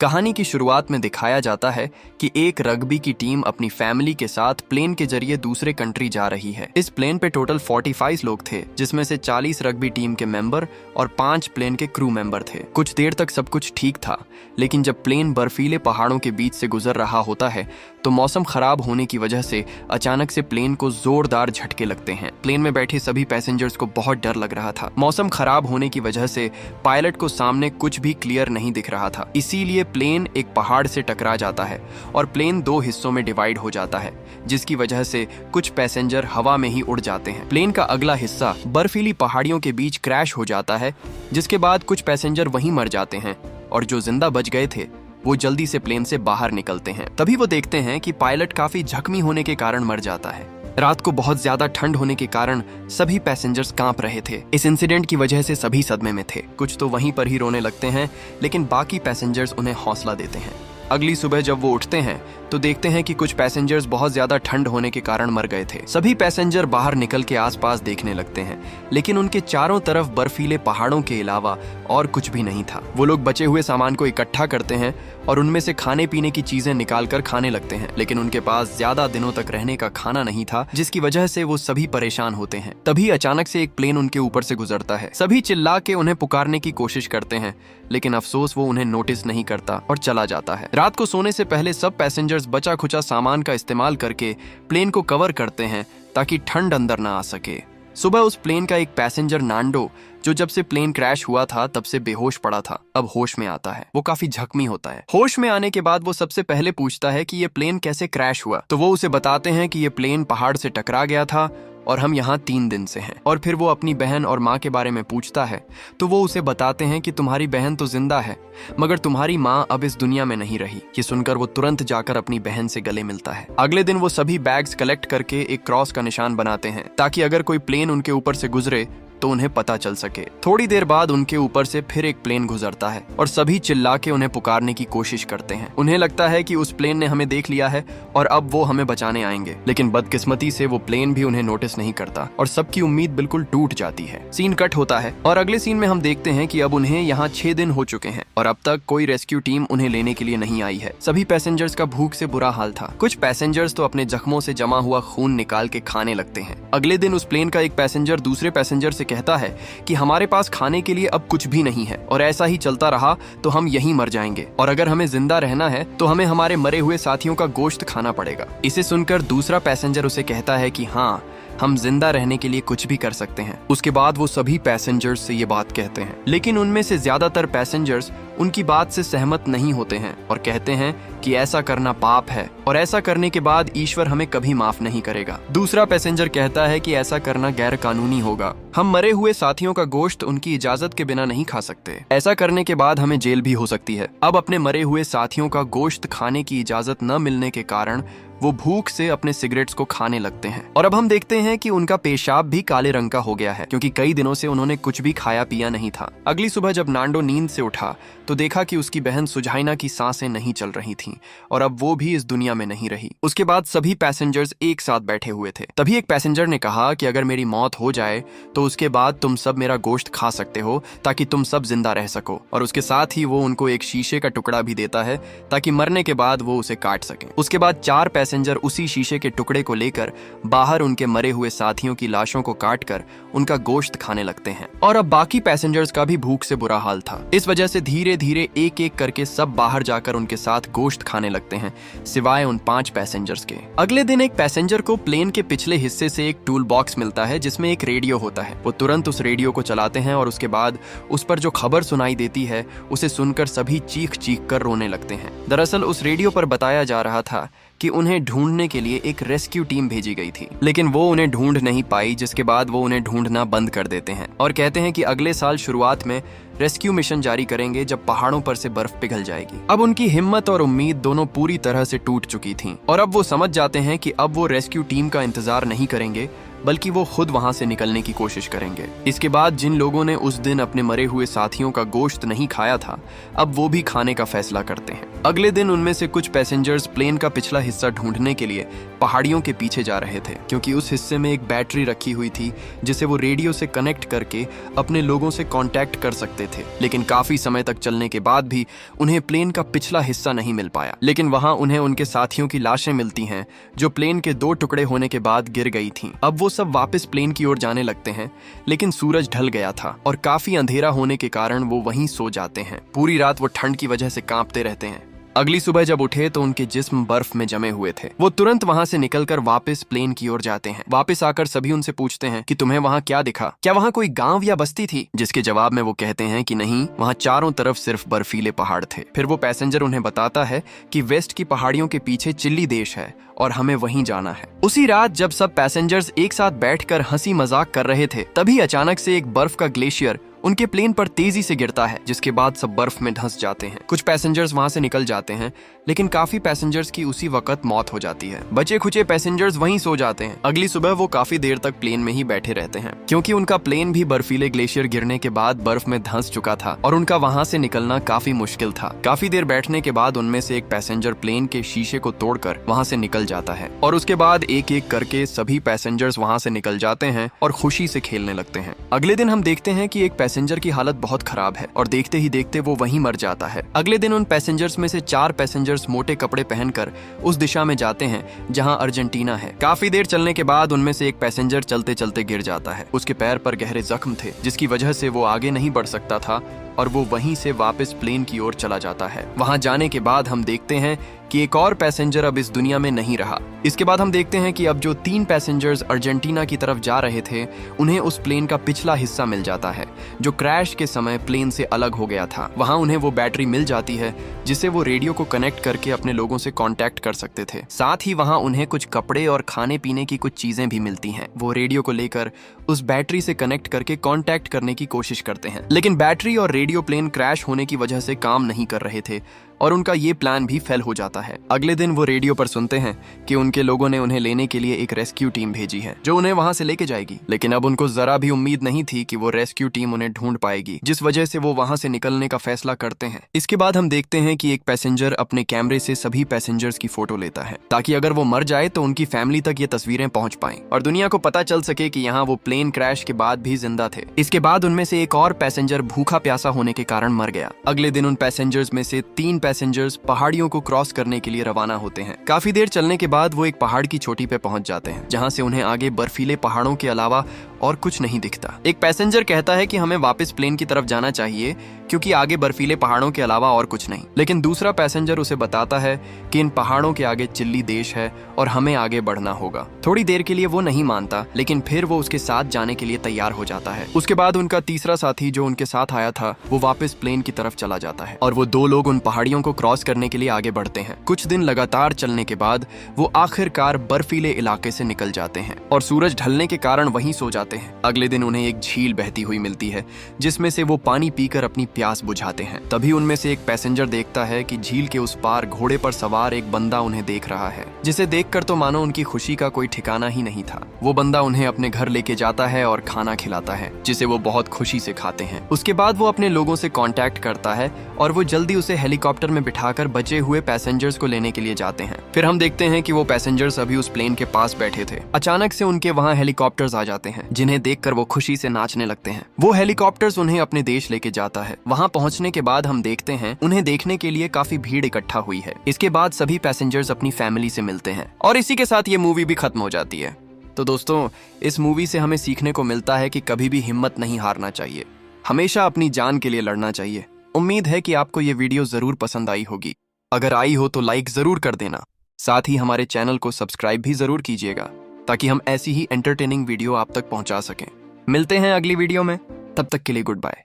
कहानी की शुरुआत में दिखाया जाता है कि एक रग्बी की टीम अपनी फैमिली के साथ प्लेन के जरिए दूसरे कंट्री जा रही है। इस प्लेन पे टोटल 45 लोग थे, जिसमें से 40 रग्बी टीम के मेंबर और 5 प्लेन के क्रू मेंबर थे। कुछ देर तक सब कुछ ठीक था, लेकिन जब प्लेन बर्फीले पहाड़ों के बीच से गुजर रहा होता है तो मौसम खराब होने की वजह से अचानक से प्लेन को जोरदार झटके लगते हैं। प्लेन में बैठे सभी पैसेंजर्स को बहुत डर लग रहा था। मौसम खराब होने की वजह से पायलट को सामने कुछ भी क्लियर नहीं दिख रहा था, इसीलिए प्लेन एक पहाड़ से टकरा जाता है और प्लेन 2 हिस्सों में डिवाइड हो जाता है, जिसकी वजह से कुछ पैसेंजर हवा में ही उड़ जाते हैं। प्लेन का अगला हिस्सा बर्फीली पहाड़ियों के बीच क्रैश हो जाता है, जिसके बाद कुछ पैसेंजर वहीं मर जाते हैं और जो जिंदा बच गए थे वो जल्दी से प्लेन से बाहर निकलते हैं। तभी वो देखते हैं कि पायलट काफी जख्मी होने के कारण मर जाता है। रात को बहुत ज्यादा ठंड होने के कारण सभी पैसेंजर्स कांप रहे थे। इस इंसिडेंट की वजह से सभी सदमे में थे। कुछ तो वहीं पर ही रोने लगते हैं, लेकिन बाकी पैसेंजर्स उन्हें हौसला देते हैं। अगली सुबह जब वो उठते हैं तो देखते हैं कि कुछ पैसेंजर्स बहुत ज्यादा ठंड होने के कारण मर गए थे। सभी पैसेंजर बाहर निकल के आसपास देखने लगते हैं, लेकिन उनके चारों तरफ बर्फीले पहाड़ों के अलावा और कुछ भी नहीं था। वो लोग बचे हुए सामान को इकट्ठा करते हैं और उनमें से खाने पीने की चीजें निकाल कर खाने लगते हैं, लेकिन उनके पास ज्यादा दिनों तक रहने का खाना नहीं था, जिसकी वजह से वो सभी परेशान होते हैं। तभी अचानक से एक प्लेन उनके ऊपर से गुजरता है। सभी चिल्ला के उन्हें पुकारने की कोशिश करते हैं, लेकिन अफसोस वो उन्हें नोटिस नहीं करता और चला जाता है। रात को सोने से पहले सब पैसेंजर्स बचा खुचा सामान का इस्तेमाल करके प्लेन को कवर करते हैं ताकि ठंड अंदर ना आ सके। सुबह उस प्लेन का एक पैसेंजर नांडो, जो जब से प्लेन क्रैश हुआ था तब से बेहोश पड़ा था, अब होश में आता है। वो काफी जख्मी होता है। होश में आने के बाद वो सबसे पहले पूछता है कि ये प्लेन कैसे क्रैश हुआ, तो वो उसे बताते हैं कि ये प्लेन पहाड़ से टकरा गया था और हम यहाँ 3 दिन से हैं। और फिर वो अपनी बहन और माँ के बारे में पूछता है, तो वो उसे बताते हैं कि तुम्हारी बहन तो जिंदा है, मगर तुम्हारी माँ अब इस दुनिया में नहीं रही। ये सुनकर वो तुरंत जाकर अपनी बहन से गले मिलता है। अगले दिन वो सभी बैग्स कलेक्ट करके एक क्रॉस का निशान बनाते हैं, ताकि अगर कोई प्लेन उनके ऊपर से गुजरे तो उन्हें पता चल सके। थोड़ी देर बाद उनके ऊपर से फिर एक प्लेन गुजरता है और सभी चिल्ला के उन्हें पुकारने की कोशिश करते हैं। उन्हें लगता है कि उस प्लेन ने हमें देख लिया है और अब वो हमें बचाने आएंगे, लेकिन बदकिस्मती से वो प्लेन भी उन्हें नोटिस नहीं करता और सबकी उम्मीद बिल्कुल टूट जाती है। सीन कट होता है और अगले सीन में हम देखते हैं कि अब उन्हें यहाँ 6 दिन हो चुके हैं और अब तक कोई रेस्क्यू टीम उन्हें लेने के लिए नहीं आई है। सभी पैसेंजर्स का भूख से बुरा हाल था। कुछ पैसेंजर्स तो अपने जख्मों से जमा हुआ खून निकाल के खाने लगते हैं। अगले दिन उस प्लेन का एक पैसेंजर दूसरे पैसेंजर से कहता है कि हमारे पास खाने के लिए अब कुछ भी नहीं है और ऐसा ही चलता रहा तो हम यहीं मर जाएंगे, और अगर हमें जिंदा रहना है तो हमें हमारे मरे हुए साथियों का गोश्त खाना पड़ेगा। इसे सुनकर दूसरा पैसेंजर उसे कहता है कि हाँ, हम जिंदा रहने के लिए कुछ भी कर सकते हैं। उसके बाद वो सभी पैसेंजर्स से ये बात कहते हैं, लेकिन उनमें से ज्यादातर पैसेंजर्स उनकी बात से सहमत नहीं होते हैं और कहते हैं कि ऐसा करना पाप है और ऐसा करने के बाद ईश्वर हमें कभी माफ नहीं करेगा। दूसरा पैसेंजर कहता है कि ऐसा करना गैर कानूनी होगा। हम मरे हुए साथियों का गोश्त उनकी इजाजत के बिना नहीं खा सकते। ऐसा करने के बाद हमें जेल भी हो सकती है। अब अपने मरे हुए साथियों का गोश्त खाने की इजाजत न मिलने के कारण वो भूख से अपने सिगरेट्स को खाने लगते हैं और अब हम देखते हैं कि उनका पेशाब भी काले रंग का हो गया है, क्योंकि कई दिनों से उन्होंने कुछ भी खाया पिया नहीं था। अगली सुबह जब नांडो नींद से उठा तो देखा कि उसकी बहन सुजाइना की सांसें नहीं चल रही थीं और अब वो भी इस दुनिया में नहीं रही। उसके बाद सभी पैसेंजर्स एक साथ बैठे हुए थे। तभी एक पैसेंजर ने कहा कि अगर मेरी मौत हो जाए तो उसके बाद तुम सब मेरा गोश्त खा सकते हो, ताकि तुम सब जिंदा रह सको। और उसके साथ ही वो उनको एक शीशे का टुकड़ा भी देता है ताकि मरने के बाद वो उसे काट सके। उसके बाद 4 पैसेंजर उसी शीशे के टुकड़े को लेकर बाहर उनके मरे हुए साथियों की लाशों को काटकर उनका गोश्त खाने लगते हैं और अब बाकी पैसेंजर्स का भी भूख से बुरा हाल था। इस वजह से धीरे धीरे एक एक करके सब बाहर जाकर उनके साथ गोश्त खाने लगते हैं, सिवाय उन 5 पैसेंजर्स के। अगले दिन एक पैसेंजर को प्लेन के पिछले हिस्से से एक टूल बॉक्स मिलता है जिसमें एक रेडियो होता है। वो तुरंत उस रेडियो को चलाते हैं और उसके बाद उस पर जो खबर सुनाई देती है उसे सुनकर सभी चीख चीख कर रोने लगते हैं। दरअसल उस रेडियो पर बताया जा रहा था कि उन्हें ढूंढने के लिए एक रेस्क्यू टीम भेजी गई थी, लेकिन वो उन्हें ढूंढ नहीं पाई, जिसके बाद वो उन्हें ढूंढना बंद कर देते हैं और कहते हैं कि अगले साल शुरुआत में रेस्क्यू मिशन जारी करेंगे जब पहाड़ों पर से बर्फ पिघल जाएगी। अब उनकी हिम्मत और उम्मीद दोनों पूरी तरह से टूट चुकी थीं और अब वो समझ जाते हैं कि अब वो रेस्क्यू टीम का इंतजार नहीं करेंगे, बल्कि वो खुद वहां से निकलने की कोशिश करेंगे। इसके बाद जिन लोगों ने उस दिन अपने मरे हुए साथियों का गोश्त नहीं खाया था, अब वो भी खाने का फैसला करते हैं। अगले दिन उनमें से कुछ पैसेंजर्स प्लेन का पिछला हिस्सा ढूंढने के लिए पहाड़ियों के पीछे जा रहे थे, क्योंकि उस हिस्से में एक बैटरी रखी हुई थी जिसे वो रेडियो से कनेक्ट करके अपने लोगों से कांटेक्ट कर सकते थे। लेकिन काफी समय तक चलने के बाद भी उन्हें प्लेन का पिछला हिस्सा नहीं मिल पाया। लेकिन वहां उन्हें उनके साथियों की लाशें मिलती हैं जो प्लेन के 2 टुकड़े होने के बाद गिर गई थीं। अब वो सब वापस प्लेन की ओर जाने लगते हैं, लेकिन सूरज ढल गया था और काफी अंधेरा होने के कारण वो वहीं सो जाते हैं। पूरी रात वो ठंड की वजह से कांपते रहते हैं। अगली सुबह जब उठे तो उनके जिस्म बर्फ में जमे हुए थे। वो तुरंत वहां से निकलकर वापस प्लेन की ओर जाते हैं। वापस आकर सभी उनसे पूछते हैं कि तुम्हें वहां क्या दिखा, क्या वहां कोई गांव या बस्ती थी? जिसके जवाब में वो कहते हैं कि नहीं, वहां चारों तरफ सिर्फ बर्फीले पहाड़ थे। फिर वो पैसेंजर उन्हें बताता है कि वेस्ट की पहाड़ियों के पीछे चिल्ली देश है और हमें वहीं जाना है। उसी रात जब सब पैसेंजर्स एक साथ बैठकर हंसी मजाक कर रहे थे, तभी अचानक से एक बर्फ का ग्लेशियर उनके प्लेन पर तेजी से गिरता है, जिसके बाद सब बर्फ में धंस जाते हैं। कुछ पैसेंजर्स वहां से निकल जाते हैं, लेकिन काफी पैसेंजर्स की उसी वक्त मौत हो जाती है। बचे खुचे पैसेंजर्स वहीं सो जाते हैं। अगली सुबह वो काफी देर तक प्लेन में ही बैठे रहते हैं, क्योंकि उनका प्लेन भी बर्फीले ग्लेशियर गिरने के बाद बर्फ में धंस चुका था और उनका वहां से निकलना काफी मुश्किल था। काफी देर बैठने के बाद उनमें से एक पैसेंजर प्लेन के शीशे को तोड़कर वहां से निकल जाता है और उसके बाद एक एक करके सभी पैसेंजर्स वहां से निकल जाते हैं और खुशी से खेलने लगते हैं। अगले दिन हम देखते हैं कि एक पैसेंजर की हालत बहुत खराब है और देखते ही देखते वो वहीं मर जाता है। अगले दिन उन पैसेंजर्स में से 4 पैसेंजर्स मोटे कपड़े पहनकर उस दिशा में जाते हैं जहां अर्जेंटीना है। काफी देर चलने के बाद उनमें से एक पैसेंजर चलते चलते गिर जाता है। उसके पैर पर गहरे जख्म थे, जिसकी वजह से वो आगे नहीं बढ़ सकता था और वो वहीं से वापस प्लेन की ओर चला जाता है। वहां जाने के बाद हम देखते हैं कि एक और पैसेंजर अब इस दुनिया में नहीं रहा। इसके बाद हम देखते हैं कि अब जो 3 पैसेंजर्स अर्जेंटीना की तरफ जा रहे थे, उन्हें उस प्लेन का पिछला हिस्सा मिल जाता है जो क्रैश के समय प्लेन से अलग हो गया था। वहां उन्हें वो बैटरी मिल जाती है जिसे वो रेडियो को कनेक्ट करके अपने लोगों से कांटेक्ट कर सकते थे। साथ ही वहां उन्हें कुछ कपड़े और खाने पीने की कुछ चीजें भी मिलती हैं। वो रेडियो को लेकर उस बैटरी से कनेक्ट करके कांटेक्ट करने की कोशिश करते हैं, लेकिन बैटरी और रेडियो प्लेन क्रैश होने की वजह से काम नहीं कर रहे थे और उनका ये प्लान भी फेल हो जाता है। अगले दिन वो रेडियो पर सुनते हैं कि उनके लोगों ने उन्हें लेने के लिए एक रेस्क्यू टीम भेजी है जो उन्हें वहां से लेके जाएगी। लेकिन अब उनको जरा भी उम्मीद नहीं थी कि वो रेस्क्यू टीम उन्हें ढूंढ पाएगी, जिस वजह से वो वहां से निकलने का फैसला करते हैं। इसके बाद हम देखते हैं कि एक पैसेंजर अपने कैमरे से सभी पैसेंजर्स की फोटो लेता है, ताकि अगर वो मर जाए तो उनकी फैमिली तक ये तस्वीरें पहुंच पाएं और दुनिया को पता चल सके कि यहाँ वो प्लेन क्रैश के बाद भी जिंदा थे। इसके बाद उनमें से एक और पैसेंजर भूखा प्यासा होने के कारण मर गया। अगले दिन उन पैसेंजर्स में से 3 पैसेंजर्स पहाड़ियों को क्रॉस करने के लिए रवाना होते हैं। काफी देर चलने के बाद वो एक पहाड़ की चोटी पे पहुंच जाते हैं, जहां से उन्हें आगे बर्फीले पहाड़ों के अलावा और कुछ नहीं दिखता। एक पैसेंजर कहता है कि हमें वापस प्लेन की तरफ जाना चाहिए क्योंकि आगे बर्फीले पहाड़ों के अलावा और कुछ नहीं। लेकिन दूसरा पैसेंजर उसे बताता है कि इन पहाड़ों के आगे चिल्ली देश है और हमें आगे बढ़ना होगा। थोड़ी देर के लिए वो नहीं मानता, लेकिन फिर वो उसके साथ जाने के लिए तैयार हो जाता है। उसके बाद उनका तीसरा साथी जो उनके साथ आया था वो वापस प्लेन की तरफ चला जाता है और वो 2 लोग उन पहाड़ियों को क्रॉस करने के लिए आगे बढ़ते हैं। कुछ दिन लगातार चलने के बाद वो आखिरकार बर्फीले इलाके से निकल जाते हैं और सूरज ढलने के कारण वहीं सो जाते हैं। अगले दिन उन्हें एक झील बहती हुई मिलती है जिसमें से वो पानी पीकर अपनी प्यास बुझाते हैं। तभी उनमें से एक पैसेंजर देखता है कि झील के उस पार घोड़े पर सवार एक बंदा उन्हें देख रहा है, जिसे देखकर तो मानो उनकी खुशी का कोई ठिकाना ही नहीं था। वो बंदा उन्हें अपने घर लेके जाता है और खाना खिलाता है, जिसे वो बहुत खुशी से खाते हैं। उसके बाद वो अपने लोगों से कांटेक्ट करता है और वो जल्दी उसे हेलीकॉप्टर में बिठाकर बचे हुए पैसेंजर्स को लेने के लिए जाते हैं। फिर हम देखते हैं कि वो पैसेंजर्स अभी उस प्लेन के पास बैठे थे। अचानक से उनके वहां हेलीकॉप्टर्स आ जाते हैं, जिन्हें देखकर वो खुशी से नाचने लगते हैं। वो हेलीकॉप्टर्स उन्हें अपने देश लेके जाता है। वहां पहुंचने के बाद हम देखते हैं उन्हें देखने के लिए काफी भीड़ इकट्ठा हुई है। इसके बाद सभी पैसेंजर्स अपनी फैमिली से मिलते हैं और इसी के साथ ये मूवी भी खत्म हो जाती है। तो दोस्तों, इस मूवी से हमें सीखने को मिलता है कि कभी भी हिम्मत नहीं हारना चाहिए, हमेशा अपनी जान के लिए लड़ना चाहिए। उम्मीद है कि आपको ये वीडियो जरूर पसंद आई होगी। अगर आई हो तो लाइक जरूर कर देना। साथ ही हमारे चैनल को सब्सक्राइब भी जरूर कीजिएगा ताकि हम ऐसी ही एंटरटेनिंग वीडियो आप तक पहुंचा सकें। मिलते हैं अगली वीडियो में, तब तक के लिए गुड बाय।